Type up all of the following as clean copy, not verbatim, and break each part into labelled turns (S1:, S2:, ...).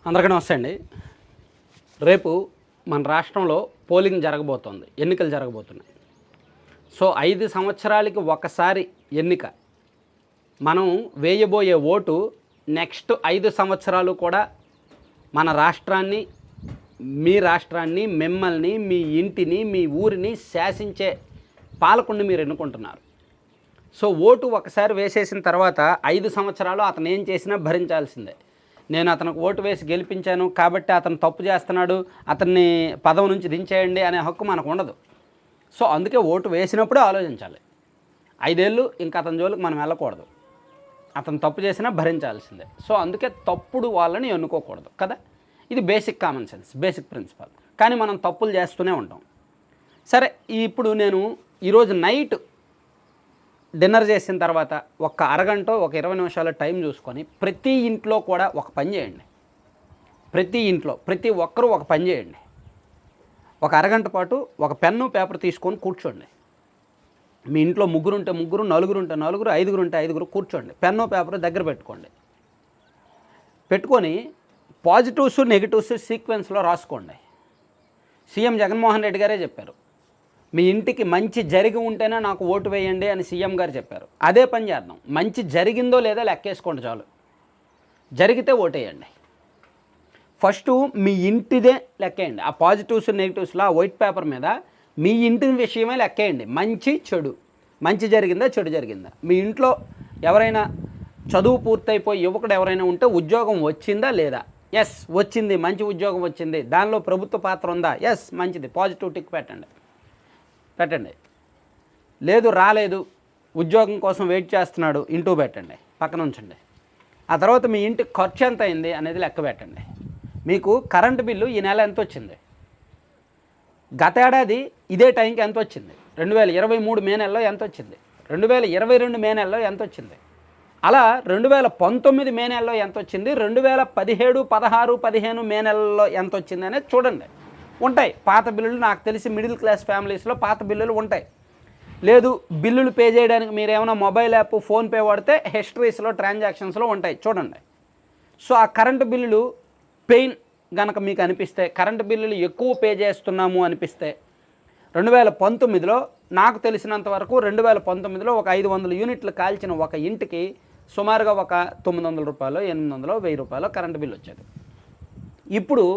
S1: అందరికీ నమస్తే అండి. రేపు మన రాష్ట్రంలో పోలింగ్ జరగబోతోంది, ఎన్నికలు జరగబోతున్నాయి. సో 5 సంవత్సరాలకి ఒకసారి ఎన్నిక. మనం వేయబోయే ఓటు నెక్స్ట్ 5 సంవత్సరాలు కూడా మన రాష్ట్రాన్ని, మీ రాష్ట్రాన్ని, మిమ్మల్ని, మీ ఇంటిని, మీ ఊరిని శాసించే పాలకుడిని మీరు ఎన్నుకుంటున్నారు. సో ఓటు ఒకసారి వేసేసిన తర్వాత 5 సంవత్సరాలు అతను ఏం చేసినా భరించాల్సిందే. నేను అతనికి ఓటు వేసి గెలిపించాను కాబట్టి అతను తప్పు చేస్తున్నాడు, అతన్ని పదవి నుంచి దించేయండి అనే హక్కు మనకు ఉండదు. సో అందుకే ఓటు వేసినప్పుడే ఆలోచించాలి. 5 ఏళ్ళు ఇంకా అతని జోలికి మనం వెళ్ళకూడదు. అతను తప్పు చేసినా భరించాల్సిందే. సో అందుకే తప్పుడు వాళ్ళని ఎన్నుకోకూడదు కదా. ఇది basic common sense, basic principle. కానీ మనం తప్పులు చేస్తూనే ఉంటాం. సరే, ఇప్పుడు నేను ఈరోజు నైట్ డిన్నర్ చేసిన తర్వాత ఒక అరగంట, ఒక 20 నిమిషాల టైం చూసుకొని ప్రతి ఇంట్లో కూడా ఒక పని చేయండి. ప్రతి ఇంట్లో ప్రతి ఒక్కరూ ఒక పని చేయండి. ఒక అరగంట పాటు ఒక పెన్ను పేపర్ తీసుకొని కూర్చోండి. మీ ఇంట్లో ముగ్గురు ఉంటే ముగ్గురు, నలుగురు ఉంటే నలుగురు, 5గురు ఉంటే 5గురు కూర్చోండి. పెన్ను పేపర్ దగ్గర పెట్టుకోండి. పెట్టుకొని పాజిటివ్స్ నెగిటివ్స్ సీక్వెన్స్లో రాసుకోండి. సీఎం జగన్మోహన్ రెడ్డి గారే చెప్పారు, మీ ఇంటికి మంచి జరిగి ఉంటేనే నాకు ఓటు వేయండి అని సీఎం గారు చెప్పారు. అదే పని చేద్దాం. మంచి జరిగిందో లేదా లెక్కేసుకోండి చాలు. జరిగితే ఓటేయండి. ఫస్ట్ మీ ఇంటిదే లెక్కేయండి. ఆ పాజిటివ్స్ నెగిటివ్స్లో ఆ వైట్ పేపర్ మీద మీ ఇంటి విషయమే లెక్కేయండి. మంచి చెడు, మంచి జరిగిందా చెడు జరిగిందా, మీ ఇంట్లో ఎవరైనా చదువు పూర్తయిపోయి యువకుడు ఎవరైనా ఉంటే ఉద్యోగం వచ్చిందా లేదా, ఎస్ వచ్చింది, మంచి ఉద్యోగం వచ్చింది, దానిలో ప్రభుత్వ పాత్ర ఉందా, ఎస్ మంచిది, పాజిటివ్ టిక్ పెట్టండి. లేదు రాలేదు, ఉద్యోగం కోసం వెయిట్ చేస్తున్నాడు, ఇంటూ పెట్టండి, పక్కన ఉంచండి. ఆ తర్వాత మీ ఇంటికి ఖర్చు ఎంత అయింది అనేది లెక్క పెట్టండి. మీకు కరెంటు బిల్లు ఈ నెల ఎంత వచ్చింది, గత ఏడాది ఇదే టైంకి ఎంత వచ్చింది, 2023 మే నెలలో ఎంత వచ్చింది, 2022 మే నెలలో ఎంత వచ్చింది, అలా 2019 మే నెలలో ఎంత వచ్చింది, 2017, 16, 15 మే నెలలో ఎంత వచ్చింది అనేది చూడండి. ఉంటాయి పాత బిల్లులు. నాకు తెలిసి మిడిల్ క్లాస్ ఫ్యామిలీస్లో పాత బిల్లులు ఉంటాయి. లేదు బిల్లులు పే చేయడానికి మీరు ఏమైనా మొబైల్ యాప్, ఫోన్పే వాడితే హిస్టరీస్లో, ట్రాన్సాక్షన్స్లో ఉంటాయి చూడండి. సో ఆ కరెంటు బిల్లులు పెయిన్ కనుక మీకు అనిపిస్తే, కరెంటు బిల్లులు ఎక్కువ పే చేస్తున్నాము అనిపిస్తే, 2019లో నాకు తెలిసినంత వరకు 2019లో ఒక 500 యూనిట్లు కాల్చిన ఒక ఇంటికి సుమారుగా ఒక 900 రూపాయలు, 800, 1000 రూపాయలు కరెంటు బిల్లు వచ్చేది. ఇప్పుడు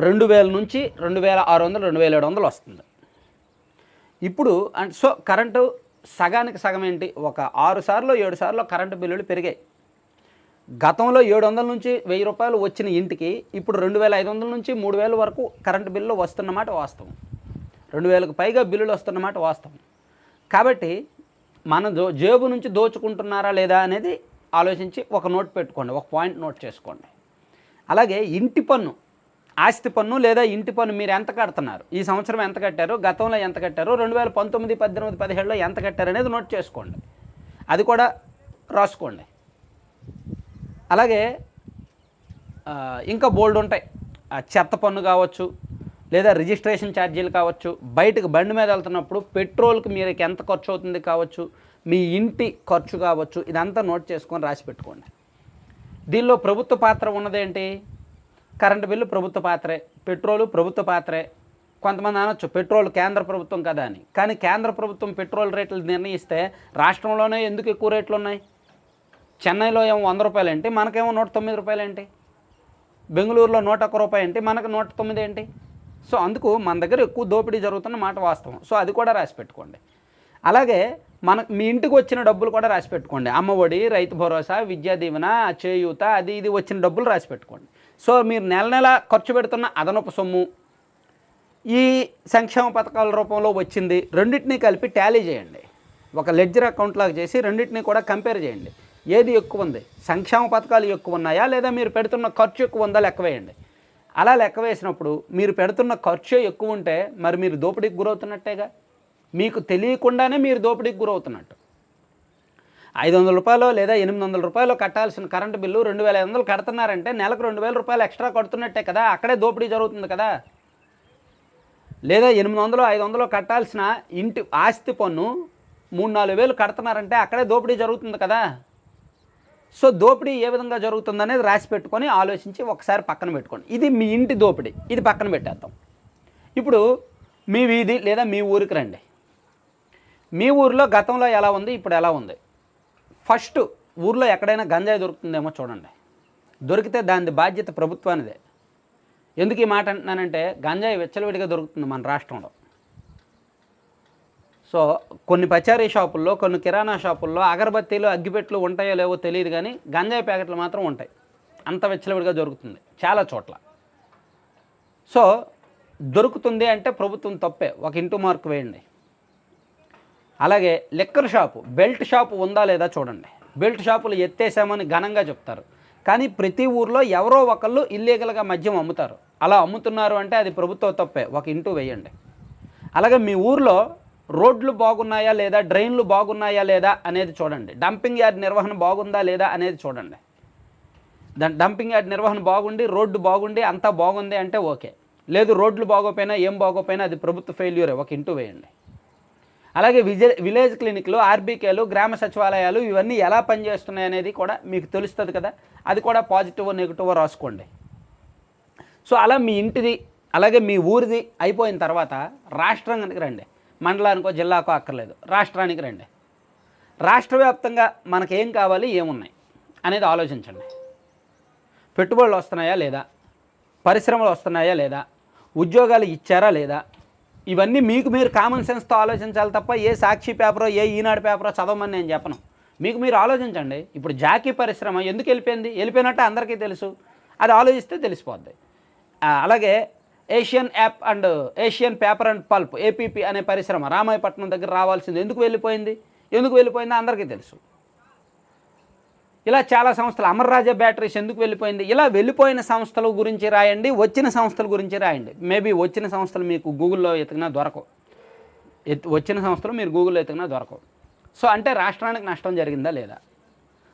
S1: 2000 నుంచి 2600, 2700 వస్తుంది ఇప్పుడు. అండ్ సో కరెంటు సగానికి సగం ఏంటి, ఒక 6 సార్లు 7 సార్లు కరెంటు బిల్లులు పెరిగాయి. గతంలో 700 నుంచి 1000 రూపాయలు వచ్చిన ఇంటికి ఇప్పుడు 2500 నుంచి 3000 వరకు కరెంటు బిల్లు వస్తున్నమాట వాస్తవం. 2000కు పైగా బిల్లులు వస్తున్నమాట వాస్తవం. కాబట్టి మన జేబు నుంచి దోచుకుంటున్నారా లేదా అనేది ఆలోచించి ఒక నోట్ పెట్టుకోండి, ఒక పాయింట్ నోట్ చేసుకోండి. అలాగే ఇంటి పన్ను, ఆస్తి పన్ను లేదా ఇంటి పన్ను మీరు ఎంత కడుతున్నారు, ఈ సంవత్సరం ఎంత కట్టారు, గతంలో ఎంత కట్టారు, 2019, 18, 17లో ఎంత కట్టారు అనేది నోట్ చేసుకోండి. అది కూడా రాసుకోండి. అలాగే ఇంకా బోల్డ్ ఉంటాయి. చెత్త పన్ను కావచ్చు, లేదా రిజిస్ట్రేషన్ ఛార్జీలు కావచ్చు, బయటకు బండి మీద వెళ్తున్నప్పుడు పెట్రోల్కి మీరు ఎంత ఖర్చు అవుతుంది కావచ్చు, మీ ఇంటి ఖర్చు కావచ్చు, ఇదంతా నోట్ చేసుకొని రాసి పెట్టుకోండి. దీనిలో ప్రభుత్వ పాత్ర ఉన్నదేంటి, కరెంటు బిల్లు ప్రభుత్వ పాత్రే, పెట్రోలు ప్రభుత్వ పాత్రే. కొంతమంది అనొచ్చు పెట్రోల్ కేంద్ర ప్రభుత్వం కదా అని. కానీ కేంద్ర ప్రభుత్వం పెట్రోల్ రేట్లు నిర్ణయిస్తే రాష్ట్రంలోనే ఎందుకు ఎక్కువ రేట్లు ఉన్నాయి? చెన్నైలో ఏమో 100 రూపాయలు ఏంటి, మనకేమో 109 రూపాయలు ఏంటి, బెంగళూరులో 101 రూపాయలు ఏంటి, మనకు 109 ఏంటి? సో అందుకు మన దగ్గర ఎక్కువ దోపిడీ జరుగుతున్న మాట వాస్తవం. సో అది కూడా రాసి పెట్టుకోండి. అలాగే మీ ఇంటికి వచ్చిన డబ్బులు కూడా రాసి పెట్టుకోండి. అమ్మఒడి, రైతు భరోసా, విద్యా దీవెన, చేయూత, అది ఇది వచ్చిన డబ్బులు రాసి పెట్టుకోండి. సో మీరు నెల నెల ఖర్చు పెడుతున్న అదనపు సొమ్ము ఈ సంక్షేమ పథకాల రూపంలో వచ్చింది, రెండింటినీ కలిపి టాలీ చేయండి. ఒక లెడ్జర్ అకౌంట్ లాగా చేసి రెండింటినీ కూడా కంపేర్ చేయండి. ఏది ఎక్కువ ఉంది, సంక్షేమ పథకాలు ఎక్కువ ఉన్నాయా లేదా మీరు పెడుతున్న ఖర్చు ఎక్కువ ఉందా లెక్క వేయండి. అలా లెక్క వేసినప్పుడు మీరు పెడుతున్న ఖర్చు ఎక్కువ ఉంటే మరి మీరు దోపిడీకి గురవుతున్నట్టేగా. మీకు తెలియకుండానే మీరు దోపిడీకి గురవుతున్నట్టు. 500 రూపాయలు లేదా 800 రూపాయలు కట్టాల్సిన కరెంటు బిల్లు 2500 కడుతున్నారంటే నెలకు 2000 రూపాయలు ఎక్స్ట్రా కడుతున్నట్టే కదా. అక్కడే దోపిడీ జరుగుతుంది కదా. లేదా 800, 500 కట్టాల్సిన ఇంటి ఆస్తి పన్ను 3-4 వేలు కడుతున్నారంటే అక్కడే దోపిడీ జరుగుతుంది కదా. సో దోపిడీ ఏ విధంగా జరుగుతుందనేది రాసి పెట్టుకొని ఆలోచించి ఒకసారి పక్కన పెట్టుకోండి. ఇది మీ ఇంటి దోపిడీ, ఇది పక్కన పెట్టేద్దాం. ఇప్పుడు మీ వీధి లేదా మీ ఊరికి రండి. మీ ఊరిలో గతంలో ఎలా ఉంది, ఇప్పుడు ఎలా ఉంది? ఫస్ట్ ఊర్లో ఎక్కడైనా గంజాయి దొరుకుతుందేమో చూడండి. దొరికితే దాని బాధ్యత ప్రభుత్వానిదే. ఎందుకు ఈ మాట అంటున్నానంటే గంజాయి విచ్చలవిడిగా దొరుకుతుంది మన రాష్ట్రంలో. సో కొన్ని పచారీ షాపుల్లో, కొన్ని కిరాణా షాపుల్లో అగరబత్తీలు, అగ్గిపెట్లు ఉంటాయో లేవో తెలియదు, కానీ గంజాయి ప్యాకెట్లు మాత్రం ఉంటాయి. అంత విచ్చలవిడిగా దొరుకుతుంది చాలా చోట్ల. సో దొరుకుతుంది అంటే ప్రభుత్వం తప్పే, ఒక ఇంటూ మార్క్ వేయండి. అలాగే లిక్కర్ షాపు, బెల్ట్ షాపు ఉందా లేదా చూడండి. బెల్ట్ షాపులు ఎత్తేసామని ఘనంగా చెప్తారు, కానీ ప్రతి ఊర్లో ఎవరో ఒకళ్ళు ఇల్లీగల్గా మద్యం అమ్ముతారు. అలా అమ్ముతున్నారు అంటే అది ప్రభుత్వ తప్పే, ఒక ఇంటూ వేయండి. అలాగే మీ ఊర్లో రోడ్లు బాగున్నాయా లేదా, డ్రైన్లు బాగున్నాయా లేదా అనేది చూడండి. డంపింగ్ యార్డ్ నిర్వహణ బాగుందా లేదా అనేది చూడండి. డంపింగ్ యార్డ్ నిర్వహణ బాగుండి, రోడ్డు బాగుండి, అంతా బాగుంది అంటే ఓకే. లేదు రోడ్లు బాగోపోయినా ఏం బాగోపోయినా అది ప్రభుత్వ ఫెయిల్యూరే, ఒక ఇంటూ వేయండి. అలాగే విలేజ్ క్లినిక్లు, ఆర్బీకేలు, గ్రామ సచివాలయాలు ఇవన్నీ ఎలా పనిచేస్తున్నాయి అనేది కూడా మీకు తెలుస్తుంది కదా, అది కూడా పాజిటివ్ నెగిటివ్ రాసుకోండి. సో అలా మీ ఇంటిది అలాగే మీ ఊరిది అయిపోయిన తర్వాత రాష్ట్రానికి రండి. మండలానికో జిల్లాకో అక్కర్లేదు, రాష్ట్రానికి రండి. రాష్ట్ర వ్యాప్తంగా మనకేం కావాలి, ఏమున్నాయి అనేది ఆలోచించండి. పెట్టుబడులు వస్తున్నాయా లేదా, పరిశ్రమలు వస్తున్నాయా లేదా, ఉద్యోగాలు ఇచ్చారా లేదా, ఇవన్నీ మీకు మీరు కామన్ సెన్స్తో ఆలోచించాలి తప్ప ఏ సాక్షి పేపరో ఏ ఈనాడు పేపరో చదవమని నేను చెప్పను. మీకు మీరు ఆలోచించండి. ఇప్పుడు జాకీ పరిశ్రమ ఎందుకు వెళ్ళిపోయినట్టు అందరికీ తెలుసు, అది ఆలోచిస్తే తెలిసిపోద్ది. అలాగే Asian app and Asian paper and pulp APP అనే పరిశ్రమ రామాయపట్నం దగ్గర రావాల్సింది ఎందుకు వెళ్ళిపోయిందో అందరికీ తెలుసు. ఇలా చాలా సంస్థలు, అమర్రాజా బ్యాటరీస్ ఎందుకు వెళ్ళిపోయింది, ఇలా వెళ్ళిపోయిన సంస్థల గురించి రాయండి, వచ్చిన సంస్థల గురించి రాయండి. మేబీ వచ్చిన సంస్థలు మీకు గూగుల్లో ఎతికినా దొరకవు, వచ్చిన సంస్థలు మీరు గూగుల్లో ఎతికినా దొరకవు. సో అంటే రాష్ట్రానికి నష్టం జరిగిందా లేదా,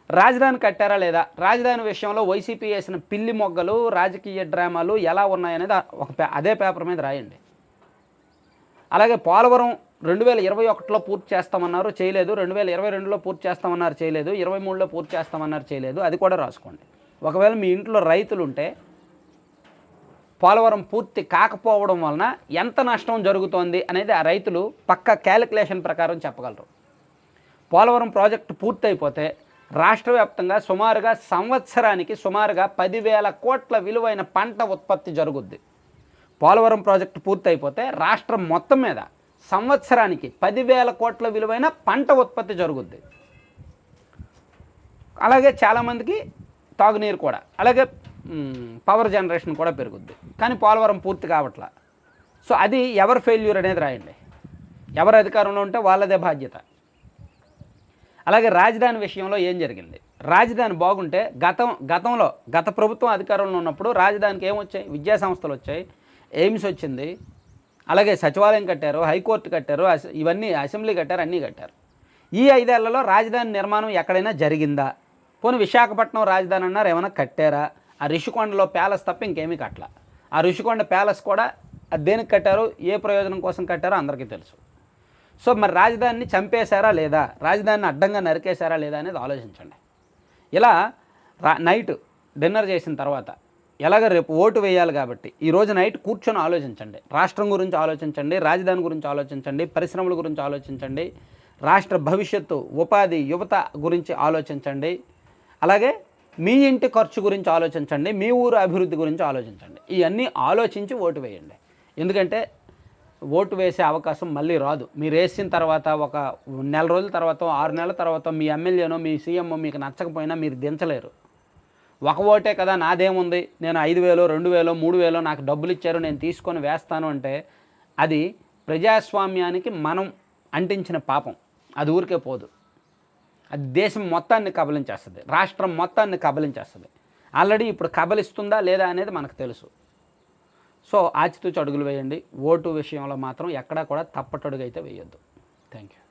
S1: రాజధాని కట్టారా లేదా, రాజధాని విషయంలో వైసీపీ వేసిన పిల్లి మొగ్గలు, రాజకీయ డ్రామాలు ఎలా ఉన్నాయనేది అదే పేపర్ మీద రాయండి. అలాగే పోలవరం 2021లో పూర్తి చేస్తామన్నారు, చేయలేదు. 2022లో పూర్తి చేస్తామన్నారు, చేయలేదు. 23లో పూర్తి చేస్తామన్నారు, చేయలేదు. అది కూడా రాసుకోండి. ఒకవేళ మీ ఇంట్లో రైతులు ఉంటే పోలవరం పూర్తి కాకపోవడం వలన ఎంత నష్టం జరుగుతోంది అనేది ఆ రైతులు పక్కా క్యాలిక్యులేషన్ ప్రకారం చెప్పగలరు. పోలవరం ప్రాజెక్టు పూర్తయిపోతే రాష్ట్ర వ్యాప్తంగా సంవత్సరానికి సుమారుగా 10,000 కోట్ల విలువైన పంట ఉత్పత్తి జరుగుద్ది. పోలవరం ప్రాజెక్టు పూర్తయిపోతే రాష్ట్రం మొత్తం మీద సంవత్సరానికి 10,000 కోట్ల విలువైన పంట ఉత్పత్తి జరుగుద్ది. అలాగే చాలామందికి తాగునీరు కూడా, అలాగే పవర్ జనరేషన్ కూడా పెరుగుద్ది. కానీ పోలవరం పూర్తి కావట్లా. సో అది ఎవరు ఫెయిల్యూర్ అనేది రాయండి. ఎవరు అధికారంలో ఉంటే వాళ్ళదే బాధ్యత. అలాగే రాజధాని విషయంలో ఏం జరిగింది, రాజధాని బాగుంటే గత ప్రభుత్వం అధికారంలో ఉన్నప్పుడు రాజధానికి ఏమొచ్చాయి, విద్యా సంస్థలు వచ్చాయి, ఎయిమ్స్ వచ్చింది, అలాగే సచివాలయం కట్టారు, హైకోర్టు కట్టారు, ఇవన్నీ అసెంబ్లీ కట్టారు, అన్నీ కట్టారు. ఈ 5 ఏళ్లలో రాజధాని నిర్మాణం ఎక్కడైనా జరిగిందా? పోనీ విశాఖపట్నం రాజధాని అన్నారు, ఏమైనా కట్టారా? ఆ రిషికొండలో ప్యాలెస్ తప్ప ఇంకేమీ కట్టలా. ఆ రిషికొండ ప్యాలెస్ కూడా అది దేనికి కట్టారు, ఏ ప్రయోజనం కోసం కట్టారో అందరికీ తెలుసు. సో మరి రాజధానిని చంపేశారా లేదా, రాజధానిని అడ్డంగా నరికేశారా లేదా అనేది ఆలోచించండి. ఇలా నైట్ డిన్నర్ చేసిన తర్వాత ఎలాగ రేపు ఓటు వేయాలి కాబట్టి ఈరోజు నైట్ కూర్చొని ఆలోచించండి. రాష్ట్రం గురించి ఆలోచించండి, రాజధాని గురించి ఆలోచించండి, పరిశ్రమల గురించి ఆలోచించండి, రాష్ట్ర భవిష్యత్తు, ఉపాధి, యువత గురించి ఆలోచించండి. అలాగే మీ ఇంటి ఖర్చు గురించి ఆలోచించండి, మీ ఊరు అభివృద్ధి గురించి ఆలోచించండి. ఇవన్నీ ఆలోచించి ఓటు వేయండి. ఎందుకంటే ఓటు వేసే అవకాశం మళ్ళీ రాదు. మీరు వేసిన తర్వాత ఒక నెల రోజుల తర్వాత, 6 నెలల తర్వాత మీ ఎమ్మెల్యేనో మీ సీఎంఓ మీకు నచ్చకపోయినా మీరు దించలేరు. ఒక ఓటే కదా, నాదేముంది, నేను 5,000, 2,000, 3,000 నాకు డబ్బులు ఇచ్చారు, నేను తీసుకొని వేస్తాను అంటే అది ప్రజాస్వామ్యానికి మనం అంటించిన పాపం. అది ఊరికే పోదు, అది దేశం మొత్తాన్ని కబలించేస్తుంది, రాష్ట్రం మొత్తాన్ని కబలించేస్తుంది. ఆల్రెడీ ఇప్పుడు కబలిస్తుందా లేదా అనేది మనకు తెలుసు. సో ఆచితూచి అడుగులు వేయండి. ఓటు విషయంలో మాత్రం ఎక్కడా కూడా తప్పటడుగు అయితే వేయొద్దు. Thank you.